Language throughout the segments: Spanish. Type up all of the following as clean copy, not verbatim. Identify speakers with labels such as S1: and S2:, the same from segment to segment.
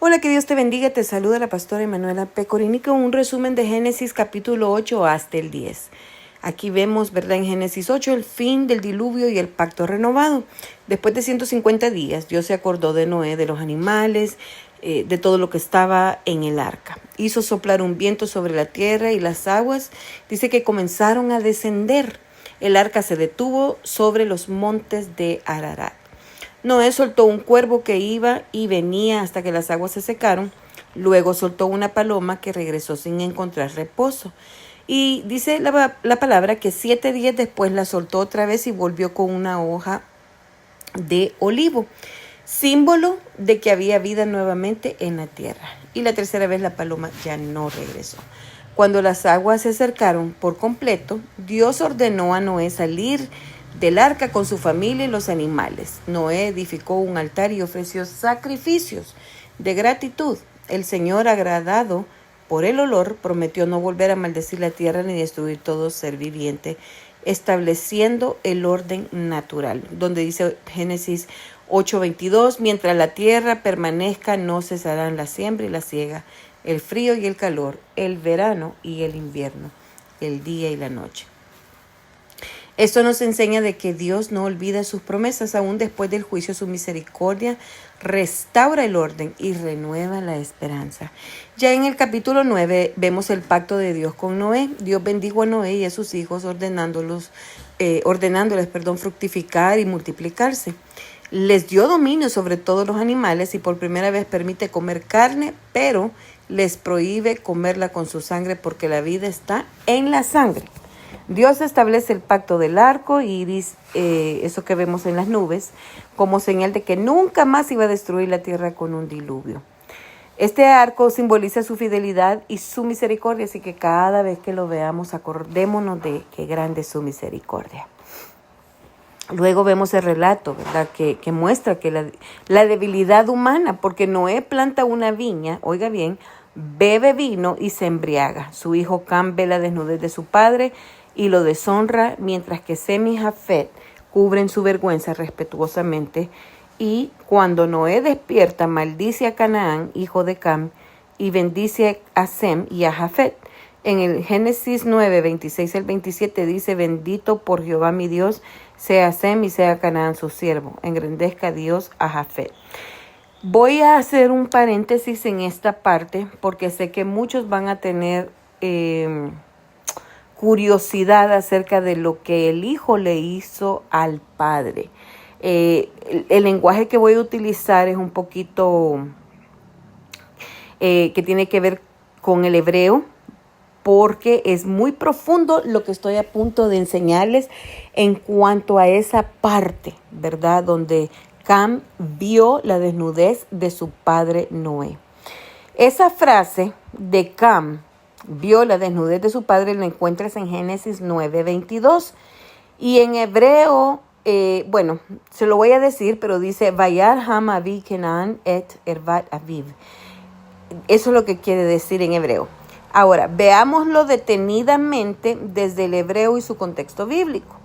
S1: Hola, que Dios te bendiga. Te saluda la pastora Emanuela Pecorini con un resumen de Génesis capítulo 8 hasta el 10. Aquí vemos, ¿verdad? En Génesis 8 el fin del diluvio y el pacto renovado. Después de 150 días, Dios se acordó de Noé, de los animales, de todo lo que estaba en el arca. Hizo soplar un viento sobre la tierra y las aguas, dice que comenzaron a descender. El arca se detuvo sobre los montes de Ararat. Noé soltó un cuervo que iba y venía hasta que las aguas se secaron. Luego soltó una paloma que regresó sin encontrar reposo. Y dice la palabra que 7 días después la soltó otra vez y volvió con una hoja de olivo, símbolo de que había vida nuevamente en la tierra. Y la tercera vez la paloma ya no regresó. Cuando las aguas se acercaron por completo, Dios ordenó a Noé salir del arca con su familia y los animales. Noé edificó un altar y ofreció sacrificios de gratitud. El Señor, agradado por el olor, prometió no volver a maldecir la tierra ni destruir todo ser viviente, estableciendo el orden natural, donde dice Génesis 8:22, mientras la tierra permanezca no cesarán la siembra y la siega, el frío y el calor, el verano y el invierno, el día y la noche. Esto nos enseña de que Dios no olvida sus promesas. Aún después del juicio, su misericordia restaura el orden y renueva la esperanza. Ya en el capítulo 9 vemos el pacto de Dios con Noé. Dios bendijo a Noé y a sus hijos ordenándoles fructificar y multiplicarse. Les dio dominio sobre todos los animales y por primera vez permite comer carne, pero les prohíbe comerla con su sangre porque la vida está en la sangre. Dios establece el pacto del arco iris, eso que vemos en las nubes, como señal de que nunca más iba a destruir la tierra con un diluvio. Este arco simboliza su fidelidad y su misericordia, así que cada vez que lo veamos, acordémonos de qué grande es su misericordia. Luego vemos el relato, ¿verdad? Que muestra que la debilidad humana, porque Noé planta una viña, oiga bien, bebe vino y se embriaga. Su hijo Cam ve la desnudez de su padre y lo deshonra, mientras que Sem y Jafet cubren su vergüenza respetuosamente. Y cuando Noé despierta, maldice a Canaán, hijo de Cam, y bendice a Sem y a Jafet. En el Génesis 9, 26 al 27 dice: bendito por Jehová mi Dios, sea Sem y sea Canaán su siervo. Engrandezca a Dios a Jafet. Voy a hacer un paréntesis en esta parte porque sé que muchos van a tener curiosidad acerca de lo que el hijo le hizo al padre. El lenguaje que voy a utilizar es un poquito que tiene que ver con el hebreo, porque es muy profundo lo que estoy a punto de enseñarles en cuanto a esa parte, ¿verdad? Donde Cam vio la desnudez de su padre Noé. Esa frase de Cam vio la desnudez de su padre la encuentras en Génesis 9:22. Y en hebreo, se lo voy a decir, pero dice Vayar ham avi Kenan et ervat aviv. Eso es lo que quiere decir en hebreo. Ahora, veámoslo detenidamente desde el hebreo y su contexto bíblico.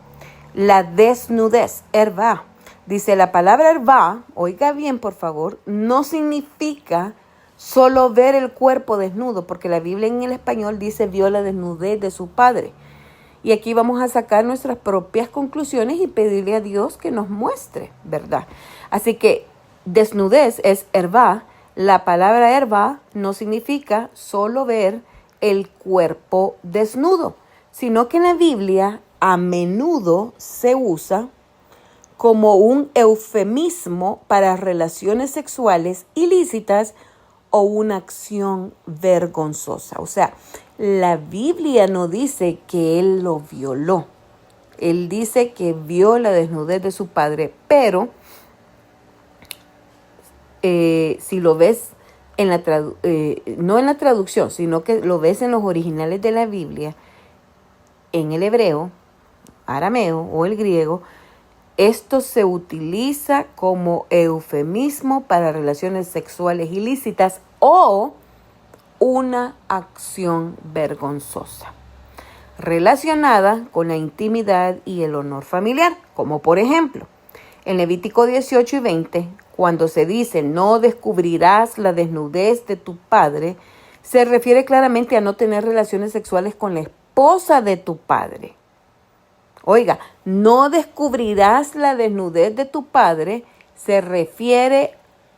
S1: La desnudez, erva. Dice la palabra erva, oiga bien por favor, no significa solo ver el cuerpo desnudo, porque la Biblia en el español dice vio la desnudez de su padre. Y aquí vamos a sacar nuestras propias conclusiones y pedirle a Dios que nos muestre, ¿verdad? Así que desnudez es erva. La palabra erva no significa solo ver el cuerpo desnudo, sino que en la Biblia a menudo se usa como un eufemismo para relaciones sexuales ilícitas o una acción vergonzosa. O sea, la Biblia no dice que él lo violó. Él dice que vio la desnudez de su padre, pero si lo ves no en la traducción, sino que lo ves en los originales de la Biblia, en el hebreo, arameo o el griego, esto se utiliza como eufemismo para relaciones sexuales ilícitas o una acción vergonzosa relacionada con la intimidad y el honor familiar, como por ejemplo, En Levítico 18 y 20, cuando se dice no descubrirás la desnudez de tu padre, se refiere claramente a no tener relaciones sexuales con la esposa de tu padre. Oiga, no descubrirás la desnudez de tu padre se refiere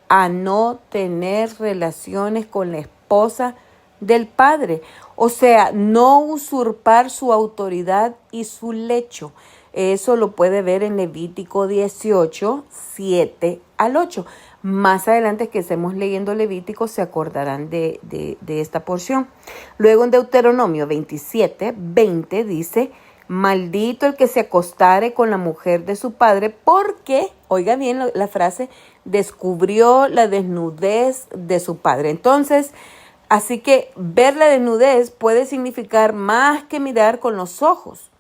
S1: a no tener relaciones con la esposa del padre. O sea, no usurpar su autoridad y su lecho. Eso lo puede ver en Levítico 18, 7 al 8. Más adelante que estemos leyendo Levítico se acordarán de esta porción. Luego en Deuteronomio 27, 20 dice: maldito el que se acostare con la mujer de su padre, porque, oiga bien la frase, descubrió la desnudez de su padre. Entonces, así que ver la desnudez puede significar más que mirar con los ojos.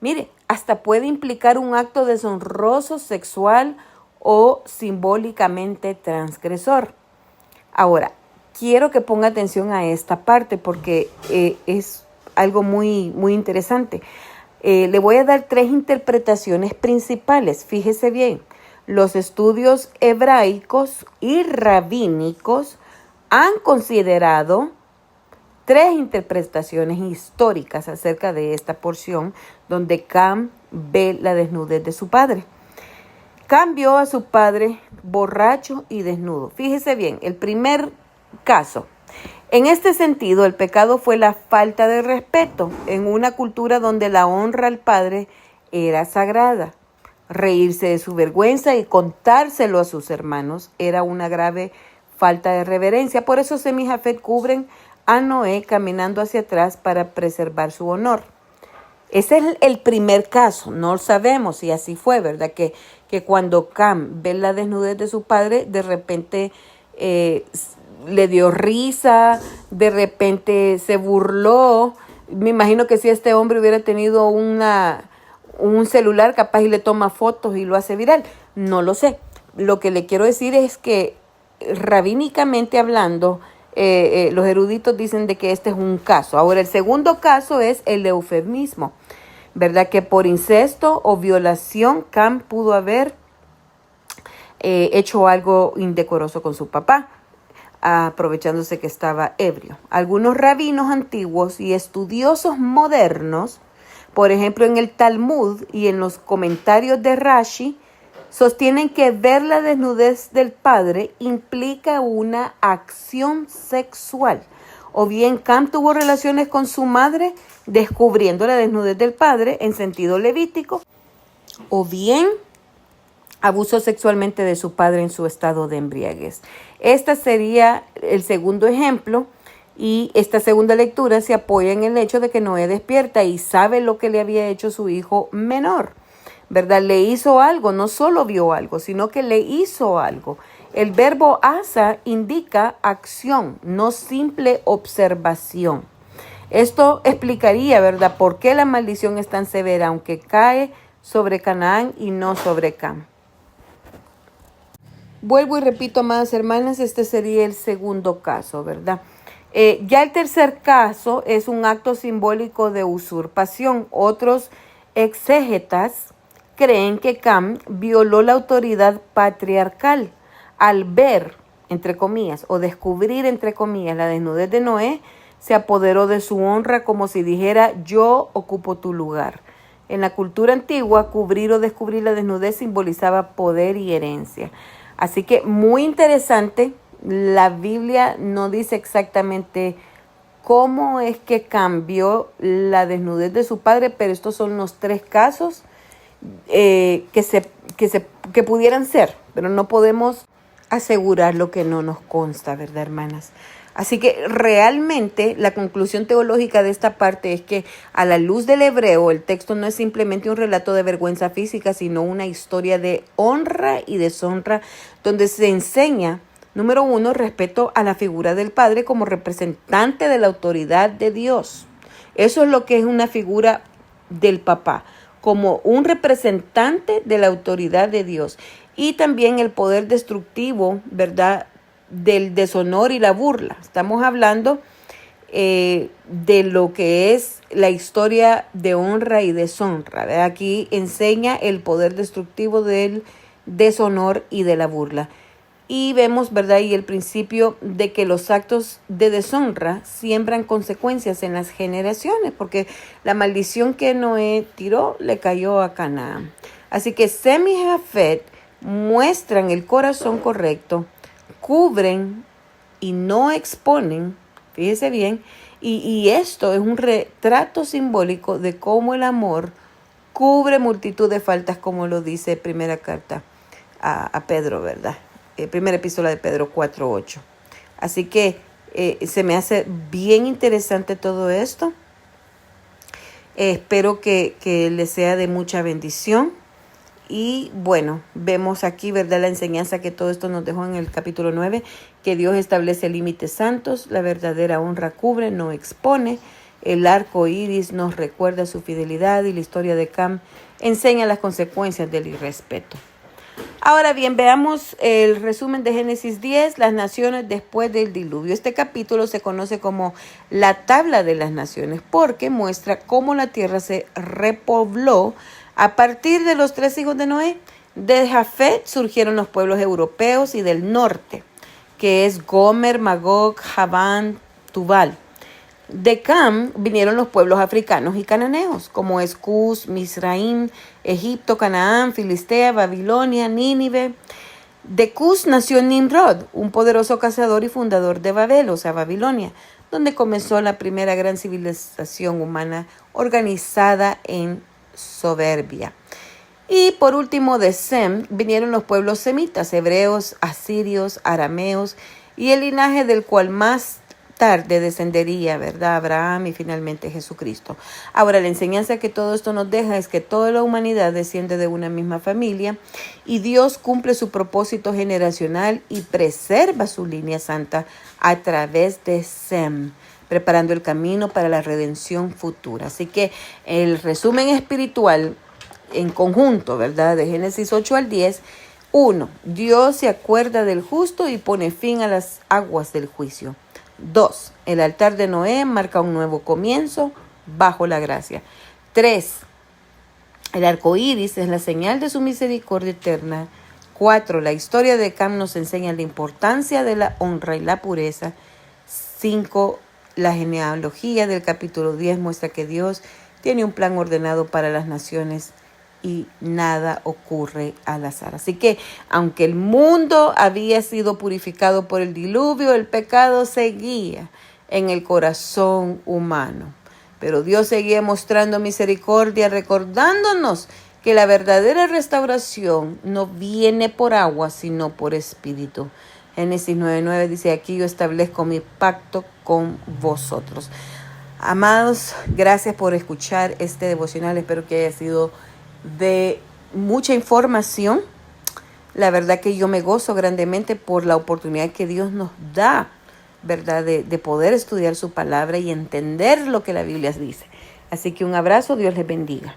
S1: Mire, hasta puede implicar un acto deshonroso sexual o simbólicamente transgresor. Ahora, quiero que ponga atención a esta parte porque es algo muy, muy interesante. Le voy a dar 3 interpretaciones principales. Fíjese bien, los estudios hebraicos y rabínicos han considerado 3 interpretaciones históricas acerca de esta porción donde Cam ve la desnudez de su padre. Cam vio a su padre borracho y desnudo. Fíjese bien, el primer caso. En este sentido, el pecado fue la falta de respeto en una cultura donde la honra al padre era sagrada. Reírse de su vergüenza y contárselo a sus hermanos era una grave falta de reverencia. Por eso Sem y Jafet cubren a Noé caminando hacia atrás para preservar su honor. Ese es el primer caso, no sabemos si así fue, ¿verdad? Que cuando Cam ve la desnudez de su padre, de repente le dio risa, de repente se burló. Me imagino que si este hombre hubiera tenido un celular, capaz y le toma fotos y lo hace viral. No lo sé. Lo que le quiero decir es que rabínicamente hablando, los eruditos dicen de que este es un caso. Ahora, el segundo caso es el eufemismo, ¿verdad? Que por incesto o violación, Cam pudo haber hecho algo indecoroso con su papá, aprovechándose que estaba ebrio. Algunos rabinos antiguos y estudiosos modernos, por ejemplo en el Talmud y en los comentarios de Rashi, sostienen que ver la desnudez del padre implica una acción sexual. O bien Cam tuvo relaciones con su madre descubriendo la desnudez del padre en sentido levítico, o bien abusó sexualmente de su padre en su estado de embriaguez. Este sería el segundo ejemplo, y esta segunda lectura se apoya en el hecho de que Noé despierta y sabe lo que le había hecho su hijo menor, ¿verdad? Le hizo algo, no solo vio algo, sino que le hizo algo. El verbo asa indica acción, no simple observación. Esto explicaría, ¿verdad?, por qué la maldición es tan severa, aunque cae sobre Canaán y no sobre Cam. Vuelvo y repito, amadas hermanas, este sería el segundo caso, ¿verdad? Ya el tercer caso es un acto simbólico de usurpación. Otros exégetas creen que Cam violó la autoridad patriarcal al ver, entre comillas, o descubrir, entre comillas, la desnudez de Noé. Se apoderó de su honra como si dijera: yo ocupo tu lugar. En la cultura antigua, cubrir o descubrir la desnudez simbolizaba poder y herencia. Así que muy interesante. La Biblia no dice exactamente cómo es que cambió la desnudez de su padre, pero estos son los 3 casos que pudieran ser, pero no podemos asegurar lo que no nos consta, ¿verdad, hermanas? Así que realmente la conclusión teológica de esta parte es que a la luz del hebreo el texto no es simplemente un relato de vergüenza física, sino una historia de honra y deshonra donde se enseña, número 1, respeto a la figura del padre como representante de la autoridad de Dios. Eso es lo que es una figura del papá, como un representante de la autoridad de Dios. Y también el poder destructivo, ¿verdad?, del deshonor y la burla. Estamos hablando de lo que es la historia de honra y deshonra, ¿verdad? Aquí enseña el poder destructivo del deshonor y de la burla. Y vemos, ¿verdad? Y el principio de que los actos de deshonra siembran consecuencias en las generaciones, porque la maldición que Noé tiró le cayó a Canaán. Así que Sem y Jafet muestran el corazón correcto, cubren y no exponen, fíjese bien, y esto es un retrato simbólico de cómo el amor cubre multitud de faltas, como lo dice primera carta a Pedro, ¿verdad? Primera epístola de Pedro 4:8. Así que se me hace bien interesante todo esto. Espero que les sea de mucha bendición. Y bueno, vemos aquí, ¿verdad?, la enseñanza que todo esto nos dejó en el capítulo 9, que Dios establece límites santos, la verdadera honra cubre, no expone, el arco iris nos recuerda su fidelidad y la historia de Cam enseña las consecuencias del irrespeto. Ahora bien, veamos el resumen de Génesis 10, las naciones después del diluvio. Este capítulo se conoce como la tabla de las naciones porque muestra cómo la tierra se repobló a partir de los 3 hijos de Noé. De Jafet surgieron los pueblos europeos y del norte, que es Gomer, Magog, Javán, Tubal. De Cam vinieron los pueblos africanos y cananeos, como es Cus, Misraim, Egipto, Canaán, Filistea, Babilonia, Nínive. De Cus nació Nimrod, un poderoso cazador y fundador de Babel, o sea, Babilonia, donde comenzó la primera gran civilización humana organizada en soberbia. Y por último, de Sem vinieron los pueblos semitas, hebreos, asirios, arameos, y el linaje del cual más tarde descendería, ¿verdad?, Abraham y finalmente Jesucristo. Ahora, la enseñanza que todo esto nos deja es que toda la humanidad desciende de una misma familia y Dios cumple su propósito generacional y preserva su línea santa a través de Sem, preparando el camino para la redención futura. Así que el resumen espiritual en conjunto, ¿verdad?, de Génesis 8 al 10, 1. Dios se acuerda del justo y pone fin a las aguas del juicio. 2. El altar de Noé marca un nuevo comienzo bajo la gracia. 3. El arco iris es la señal de su misericordia eterna. 4. La historia de Cam nos enseña la importancia de la honra y la pureza. 5. La genealogía del capítulo 10 muestra que Dios tiene un plan ordenado para las naciones y nada ocurre al azar. Así que, aunque el mundo había sido purificado por el diluvio, el pecado seguía en el corazón humano. Pero Dios seguía mostrando misericordia, recordándonos que la verdadera restauración no viene por agua, sino por espíritu. Génesis 9:9 dice, aquí yo establezco mi pacto con vosotros. Amados, gracias por escuchar este devocional. Espero que haya sido de mucha información. La verdad que yo me gozo grandemente por la oportunidad que Dios nos da, ¿verdad?, de poder estudiar su palabra y entender lo que la Biblia dice. Así que un abrazo, Dios les bendiga.